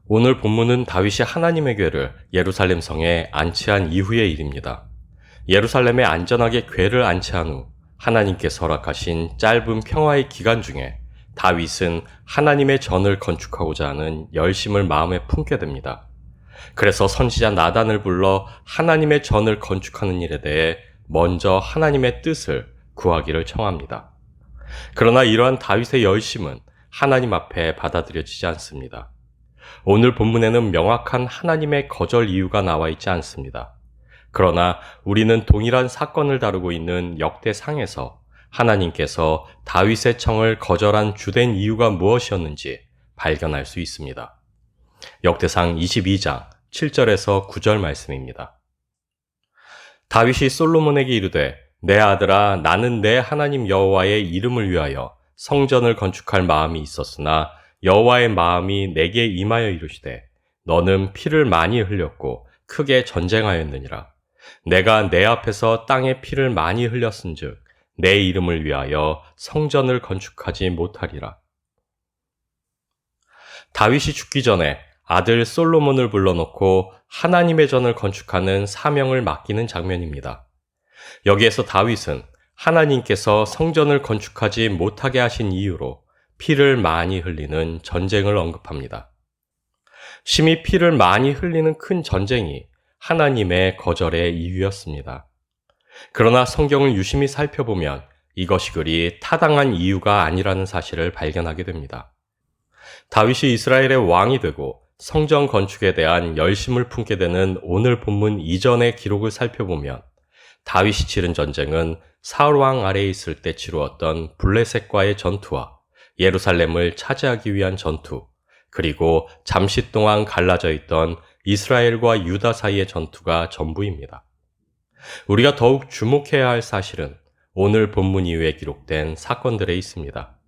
오늘 본문은 다윗이 하나님의 궤를 예루살렘 성에 안치한 이후의 일입니다. 예루살렘에 안전하게 궤를 안치한 후 하나님께서 허락하신 짧은 평화의 기간 중에 다윗은 하나님의 전을 건축하고자 하는 열심을 마음에 품게 됩니다. 그래서 선지자 나단을 불러 하나님의 전을 건축하는 일에 대해 먼저 하나님의 뜻을 구하기를 청합니다. 그러나 이러한 다윗의 열심은 하나님 앞에 받아들여지지 않습니다. 오늘 본문에는 명확한 하나님의 거절 이유가 나와 있지 않습니다. 그러나 우리는 동일한 사건을 다루고 있는 역대상에서 하나님께서 다윗의 청을 거절한 주된 이유가 무엇이었는지 발견할 수 있습니다. 역대상 22장 7절에서 9절 말씀입니다. 다윗이 솔로몬에게 이르되 내 아들아 나는 내 하나님 여호와의 이름을 위하여 성전을 건축할 마음이 있었으나 여호와의 마음이 내게 임하여 이르시되 너는 피를 많이 흘렸고 크게 전쟁하였느니라. 내가 내 앞에서 땅에 피를 많이 흘렸은즉 내 이름을 위하여 성전을 건축하지 못하리라. 다윗이 죽기 전에 아들 솔로몬을 불러놓고 하나님의 전을 건축하는 사명을 맡기는 장면입니다. 여기에서 다윗은 하나님께서 성전을 건축하지 못하게 하신 이유로 피를 많이 흘리는 전쟁을 언급합니다. 심히 피를 많이 흘리는 큰 전쟁이 하나님의 거절의 이유였습니다. 그러나 성경을 유심히 살펴보면 이것이 그리 타당한 이유가 아니라는 사실을 발견하게 됩니다. 다윗이 이스라엘의 왕이 되고 성전 건축에 대한 열심을 품게 되는 오늘 본문 이전의 기록을 살펴보면 다윗이 치른 전쟁은 사울 왕 아래에 있을 때 치루었던 블레셋과의 전투와 예루살렘을 차지하기 위한 전투, 그리고 잠시 동안 갈라져 있던 이스라엘과 유다 사이의 전투가 전부입니다. 우리가 더욱 주목해야 할 사실은 오늘 본문 이후에 기록된 사건들에 있습니다.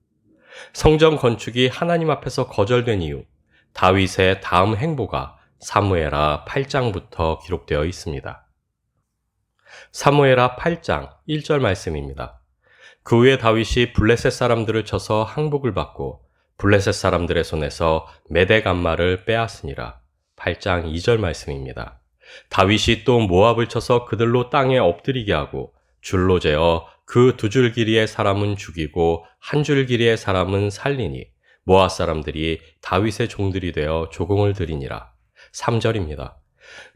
성전 건축이 하나님 앞에서 거절된 이후 다윗의 다음 행보가 사무엘하 8장부터 기록되어 있습니다. 사무엘하 8장 1절 말씀입니다. 그 후에 다윗이 블레셋 사람들을 쳐서 항복을 받고 블레셋 사람들의 손에서 메대간마를 빼앗으니라. 8장 2절 말씀입니다. 다윗이 또 모압을 쳐서 그들로 땅에 엎드리게 하고 줄로 재어 그 두 줄 길이의 사람은 죽이고 한 줄 길이의 사람은 살리니 모압 사람들이 다윗의 종들이 되어 조공을 드리니라. 3절입니다.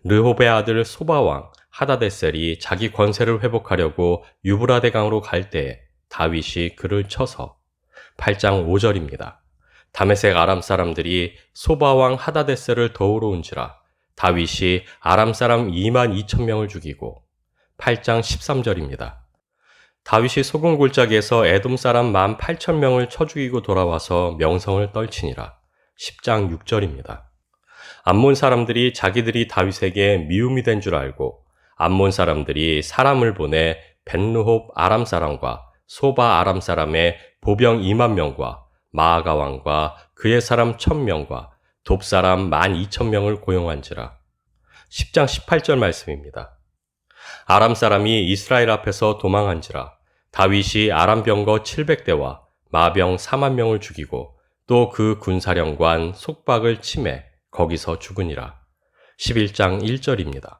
르홉의 아들 소바왕 하다데셀이 자기 권세를 회복하려고 유브라데 강으로 갈 때에 다윗이 그를 쳐서 8장 5절입니다. 다메섹 아람 사람들이 소바왕 하다데셀을 도우러 온지라 다윗이 아람 사람 2만 2천 명을 죽이고 8장 13절입니다. 다윗이 소금 골짜기에서 에돔 사람 1만 8천 명을 쳐 죽이고 돌아와서 명성을 떨치니라. 10장 6절입니다. 암몬 사람들이 자기들이 다윗에게 미움이 된 줄 알고 암몬 사람들이 사람을 보내 벳르홉 아람 사람과 소바 아람 사람의 보병 2만 명과 마아가 왕과 그의 사람 1,000명과 돕 사람 12,000명을 고용한지라. 10장 18절 말씀입니다. 아람 사람이 이스라엘 앞에서 도망한지라 다윗이 아람 병거 700대와 마병 4만 명을 죽이고 또 그 군사령관 속박을 치매 거기서 죽으니라. 11장 1절입니다.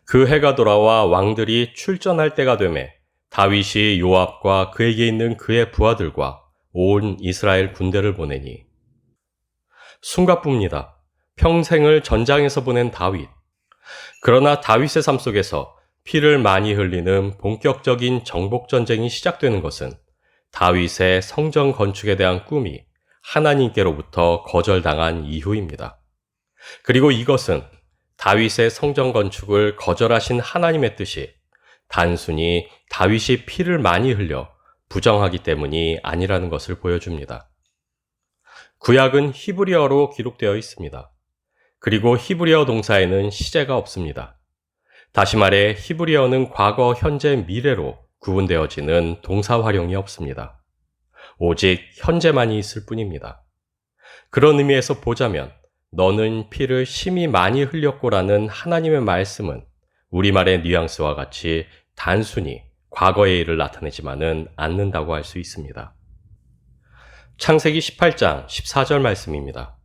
그 해가 돌아와 왕들이 출전할 때가 되매 다윗이 요압과 그에게 있는 그의 부하들과 온 이스라엘 군대를 보내니 숨가쁩니다. 평생을 전장에서 보낸 다윗. 그러나 다윗의 삶 속에서 피를 많이 흘리는 본격적인 정복전쟁이 시작되는 것은 다윗의 성전 건축에 대한 꿈이 하나님께로부터 거절당한 이후입니다. 그리고 이것은 다윗의 성전 건축을 거절하신 하나님의 뜻이 단순히 다윗이 피를 많이 흘려 부정하기 때문이 아니라는 것을 보여줍니다. 구약은 히브리어로 기록되어 있습니다. 그리고 히브리어 동사에는 시제가 없습니다. 다시 말해 히브리어는 과거, 현재, 미래로 구분되어지는 동사 활용이 없습니다. 오직 현재만이 있을 뿐입니다. 그런 의미에서 보자면 너는 피를 심히 많이 흘렸고라는 하나님의 말씀은 우리말의 뉘앙스와 같이 단순히 과거의 일을 나타내지만은 않는다고 할 수 있습니다. 창세기 18장 14절 말씀입니다.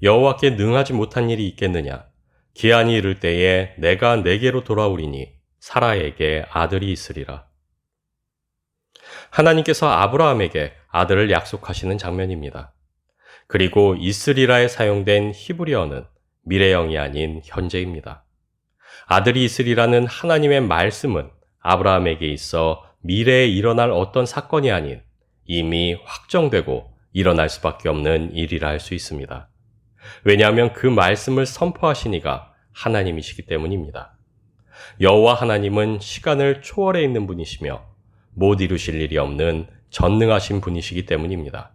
여호와께 능하지 못한 일이 있겠느냐? 기한이 이를 때에 내가 내게로 돌아오리니 사라에게 아들이 있으리라. 하나님께서 아브라함에게 아들을 약속하시는 장면입니다. 그리고 있으리라에 사용된 히브리어는 미래형이 아닌 현재입니다. 아들이 있으리라는 하나님의 말씀은 아브라함에게 있어 미래에 일어날 어떤 사건이 아닌 이미 확정되고 일어날 수밖에 없는 일이라 할 수 있습니다. 왜냐하면 그 말씀을 선포하신 이가 하나님이시기 때문입니다. 여호와 하나님은 시간을 초월해 있는 분이시며 못 이루실 일이 없는 전능하신 분이시기 때문입니다.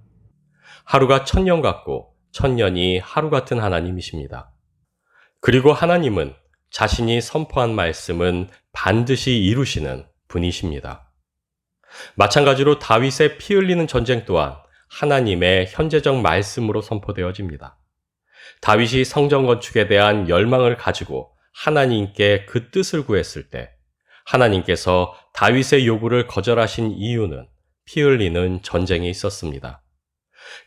하루가 천년 같고 천년이 하루 같은 하나님이십니다. 그리고 하나님은 자신이 선포한 말씀은 반드시 이루시는 분이십니다. 마찬가지로 다윗의 피 흘리는 전쟁 또한 하나님의 현재적 말씀으로 선포되어집니다. 다윗이 성전 건축에 대한 열망을 가지고 하나님께 그 뜻을 구했을 때 하나님께서 다윗의 요구를 거절하신 이유는 피 흘리는 전쟁에 있었습니다.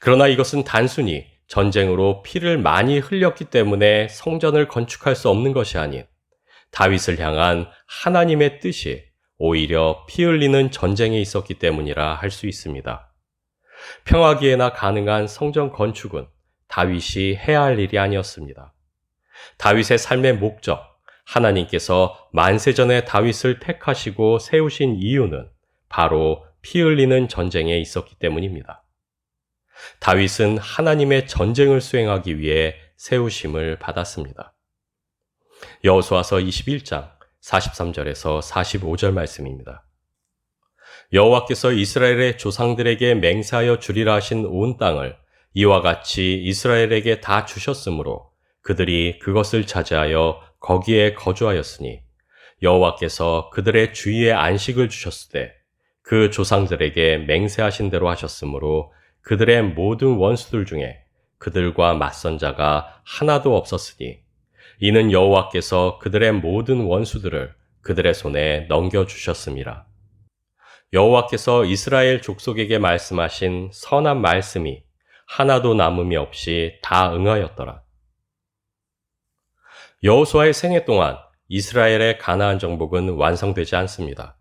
그러나 이것은 단순히 전쟁으로 피를 많이 흘렸기 때문에 성전을 건축할 수 없는 것이 아닌 다윗을 향한 하나님의 뜻이 오히려 피 흘리는 전쟁에 있었기 때문이라 할 수 있습니다. 평화기에나 가능한 성전 건축은 다윗이 해야 할 일이 아니었습니다. 다윗의 삶의 목적, 하나님께서 만세전에 다윗을 택하시고 세우신 이유는 바로 피 흘리는 전쟁에 있었기 때문입니다. 다윗은 하나님의 전쟁을 수행하기 위해 세우심을 받았습니다. 여호수아서 21장 43절에서 45절 말씀입니다. 여호와께서 이스라엘의 조상들에게 맹세하여 주리라 하신 온 땅을 이와 같이 이스라엘에게 다 주셨으므로 그들이 그것을 차지하여 거기에 거주하였으니 여호와께서 그들의 주위에 안식을 주셨으되 그 조상들에게 맹세하신 대로 하셨으므로 그들의 모든 원수들 중에 그들과 맞선 자가 하나도 없었으니 이는 여호와께서 그들의 모든 원수들을 그들의 손에 넘겨주셨음이라. 여호와께서 이스라엘 족속에게 말씀하신 선한 말씀이 하나도 남음이 없이 다 응하였더라. 여호수아의 생애 동안 이스라엘의 가나안 정복은 완성되지 않습니다.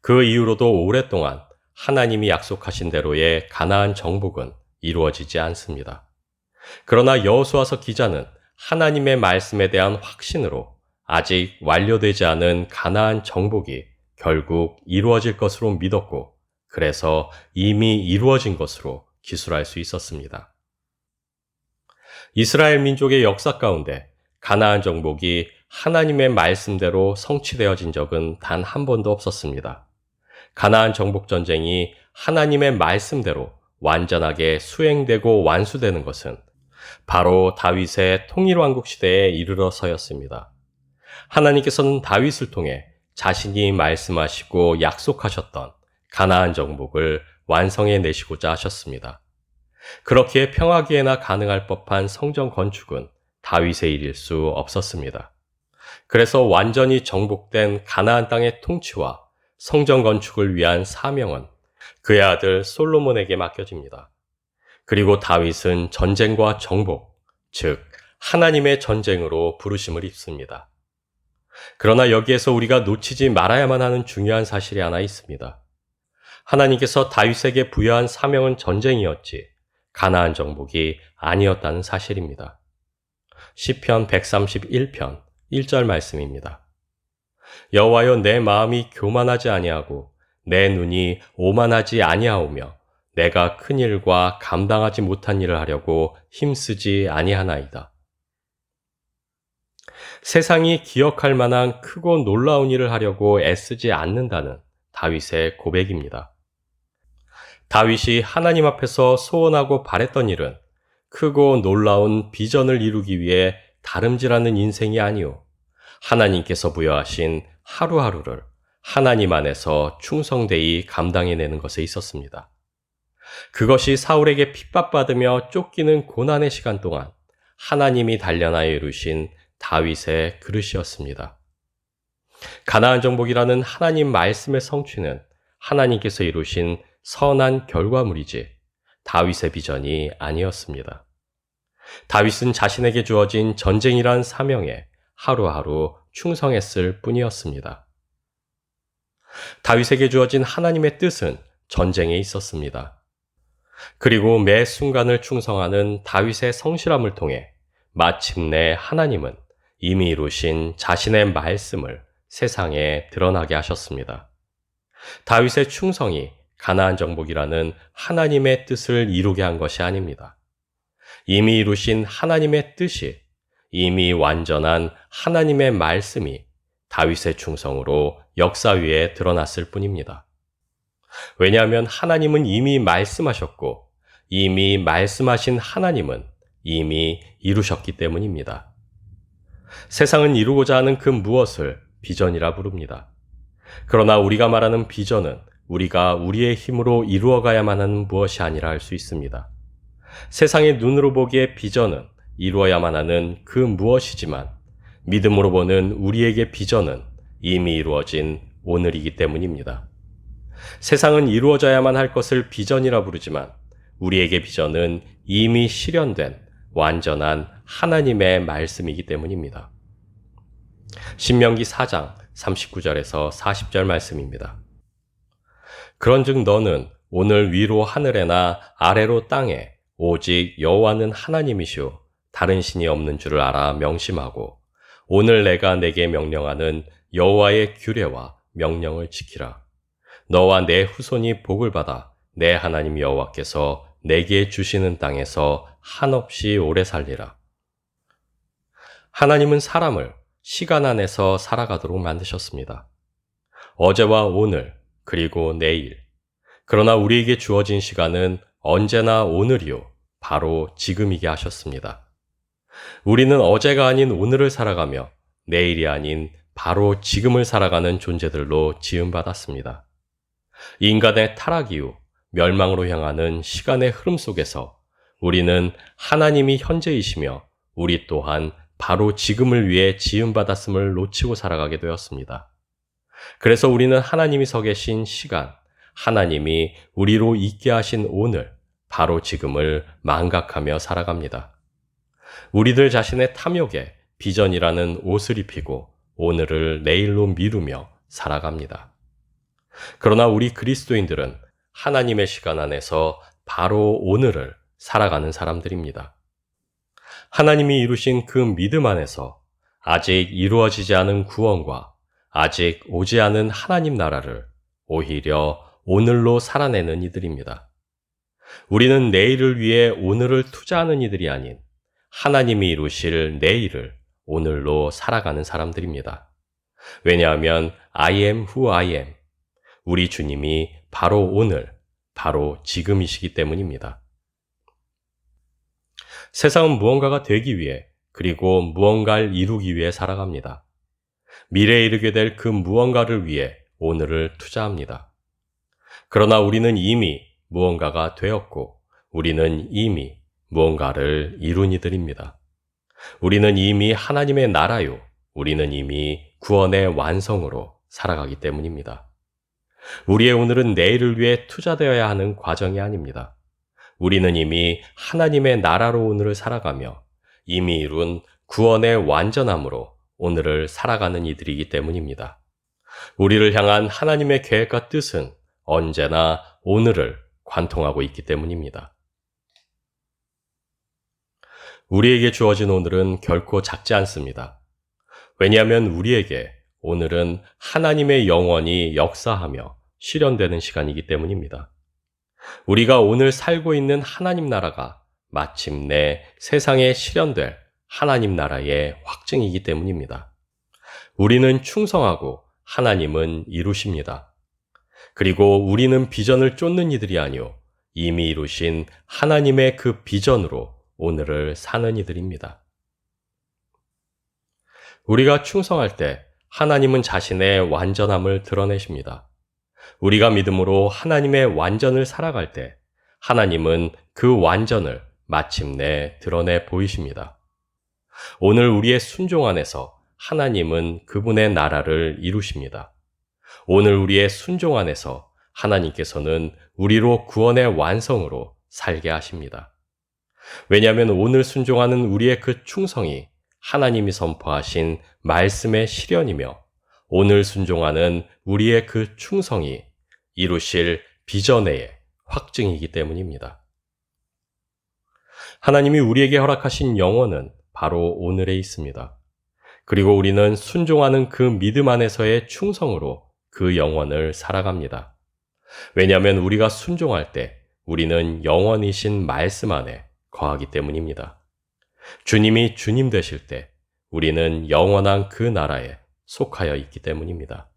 그 이후로도 오랫동안 하나님이 약속하신 대로의 가나안 정복은 이루어지지 않습니다. 그러나 여호수아서 기자는 하나님의 말씀에 대한 확신으로 아직 완료되지 않은 가나안 정복이 결국 이루어질 것으로 믿었고, 그래서 이미 이루어진 것으로 기술할 수 있었습니다. 이스라엘 민족의 역사 가운데 가나안 정복이 하나님의 말씀대로 성취되어진 적은 단 한 번도 없었습니다. 가나안 정복 전쟁이 하나님의 말씀대로 완전하게 수행되고 완수되는 것은 바로 다윗의 통일왕국 시대에 이르러서였습니다. 하나님께서는 다윗을 통해 자신이 말씀하시고 약속하셨던 가나안 정복을 완성해 내시고자 하셨습니다. 그렇기에 평화기에나 가능할 법한 성전 건축은 다윗의 일일 수 없었습니다. 그래서 완전히 정복된 가나안 땅의 통치와 성전 건축을 위한 사명은 그의 아들 솔로몬에게 맡겨집니다. 그리고 다윗은 전쟁과 정복, 즉 하나님의 전쟁으로 부르심을 입습니다. 그러나 여기에서 우리가 놓치지 말아야만 하는 중요한 사실이 하나 있습니다. 하나님께서 다윗에게 부여한 사명은 전쟁이었지 가나안 정복이 아니었다는 사실입니다. 시편 131편 1절 말씀입니다. 여호와여, 내 마음이 교만하지 아니하고 내 눈이 오만하지 아니하오며 내가 큰 일과 감당하지 못한 일을 하려고 힘쓰지 아니하나이다. 세상이 기억할 만한 크고 놀라운 일을 하려고 애쓰지 않는다는 다윗의 고백입니다. 다윗이 하나님 앞에서 소원하고 바랬던 일은 크고 놀라운 비전을 이루기 위해 다름질하는 인생이 아니오, 하나님께서 부여하신 하루하루를 하나님 안에서 충성되이 감당해내는 것에 있었습니다. 그것이 사울에게 핍박받으며 쫓기는 고난의 시간 동안 하나님이 단련하여 이루신 다윗의 그릇이었습니다. 가나안 정복이라는 하나님 말씀의 성취는 하나님께서 이루신 선한 결과물이지 다윗의 비전이 아니었습니다. 다윗은 자신에게 주어진 전쟁이란 사명에 하루하루 충성했을 뿐이었습니다. 다윗에게 주어진 하나님의 뜻은 전쟁에 있었습니다. 그리고 매 순간을 충성하는 다윗의 성실함을 통해 마침내 하나님은 이미 이루신 자신의 말씀을 세상에 드러나게 하셨습니다. 다윗의 충성이 가나안 정복이라는 하나님의 뜻을 이루게 한 것이 아닙니다. 이미 이루신 하나님의 뜻이, 이미 완전한 하나님의 말씀이 다윗의 충성으로 역사 위에 드러났을 뿐입니다. 왜냐하면 하나님은 이미 말씀하셨고 이미 말씀하신 하나님은 이미 이루셨기 때문입니다. 세상은 이루고자 하는 그 무엇을 비전이라 부릅니다. 그러나 우리가 말하는 비전은 우리가 우리의 힘으로 이루어가야만 하는 무엇이 아니라 할 수 있습니다. 세상의 눈으로 보기에 비전은 이루어야만 하는 그 무엇이지만 믿음으로 보는 우리에게 비전은 이미 이루어진 오늘이기 때문입니다. 세상은 이루어져야만 할 것을 비전이라 부르지만 우리에게 비전은 이미 실현된 완전한 하나님의 말씀이기 때문입니다. 신명기 4장 39절에서 40절 말씀입니다. 그런즉 너는 오늘 위로 하늘에나 아래로 땅에 오직 여호와는 하나님이시오 다른 신이 없는 줄을 알아 명심하고 오늘 내가 내게 명령하는 여호와의 규례와 명령을 지키라. 너와 내 후손이 복을 받아 내 하나님 여호와께서 내게 주시는 땅에서 한없이 오래 살리라. 하나님은 사람을 시간 안에서 살아가도록 만드셨습니다. 어제와 오늘 그리고 내일. 그러나 우리에게 주어진 시간은 언제나 오늘이요. 바로 지금이게 하셨습니다. 우리는 어제가 아닌 오늘을 살아가며 내일이 아닌 바로 지금을 살아가는 존재들로 지음받았습니다. 인간의 타락 이후 멸망으로 향하는 시간의 흐름 속에서 우리는 하나님이 현재이시며 우리 또한 바로 지금을 위해 지음받았음을 놓치고 살아가게 되었습니다. 그래서 우리는 하나님이 서 계신 시간, 하나님이 우리로 있게 하신 오늘, 바로 지금을 망각하며 살아갑니다. 우리들 자신의 탐욕에 비전이라는 옷을 입히고 오늘을 내일로 미루며 살아갑니다. 그러나 우리 그리스도인들은 하나님의 시간 안에서 바로 오늘을 살아가는 사람들입니다. 하나님이 이루신 그 믿음 안에서 아직 이루어지지 않은 구원과 아직 오지 않은 하나님 나라를 오히려 오늘로 살아내는 이들입니다. 우리는 내일을 위해 오늘을 투자하는 이들이 아닌 하나님이 이루실 내일을 오늘로 살아가는 사람들입니다. 왜냐하면 I am who I am. 우리 주님이 바로 오늘, 바로 지금이시기 때문입니다. 세상은 무언가가 되기 위해 그리고 무언가를 이루기 위해 살아갑니다. 미래에 이르게 될 그 무언가를 위해 오늘을 투자합니다. 그러나 우리는 이미 무언가가 되었고 우리는 이미 무언가를 이룬 이들입니다. 우리는 이미 하나님의 나라요. 우리는 이미 구원의 완성으로 살아가기 때문입니다. 우리의 오늘은 내일을 위해 투자되어야 하는 과정이 아닙니다. 우리는 이미 하나님의 나라로 오늘을 살아가며 이미 이룬 구원의 완전함으로 오늘을 살아가는 이들이기 때문입니다. 우리를 향한 하나님의 계획과 뜻은 언제나 오늘을 관통하고 있기 때문입니다. 우리에게 주어진 오늘은 결코 작지 않습니다. 왜냐하면 우리에게 오늘은 하나님의 영원히 역사하며 실현되는 시간이기 때문입니다. 우리가 오늘 살고 있는 하나님 나라가 마침내 세상에 실현될 하나님 나라의 확증이기 때문입니다. 우리는 충성하고 하나님은 이루십니다. 그리고 우리는 비전을 쫓는 이들이 아니오 이미 이루신 하나님의 그 비전으로 오늘을 사는 이들입니다. 우리가 충성할 때 하나님은 자신의 완전함을 드러내십니다. 우리가 믿음으로 하나님의 완전을 살아갈 때 하나님은 그 완전을 마침내 드러내 보이십니다. 오늘 우리의 순종 안에서 하나님은 그분의 나라를 이루십니다. 오늘 우리의 순종 안에서 하나님께서는 우리로 구원의 완성으로 살게 하십니다. 왜냐하면 오늘 순종하는 우리의 그 충성이 하나님이 선포하신 말씀의 실현이며 오늘 순종하는 우리의 그 충성이 이루실 비전의 확증이기 때문입니다. 하나님이 우리에게 허락하신 영혼은 바로 오늘에 있습니다. 그리고 우리는 순종하는 그 믿음 안에서의 충성으로 그 영혼을 살아갑니다. 왜냐하면 우리가 순종할 때 우리는 영원이신 말씀 안에 거하기 때문입니다. 주님이 주님 되실 때 우리는 영원한 그 나라에 속하여 있기 때문입니다.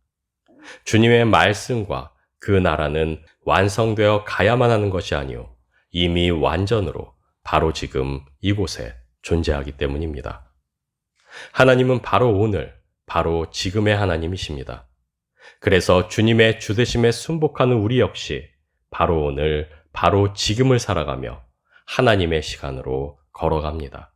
주님의 말씀과 그 나라는 완성되어 가야만 하는 것이 아니오 이미 완전으로 바로 지금 이곳에 존재하기 때문입니다. 하나님은 바로 오늘, 바로 지금의 하나님이십니다. 그래서 주님의 주되심에 순복하는 우리 역시 바로 오늘, 바로 지금을 살아가며 하나님의 시간으로 걸어갑니다.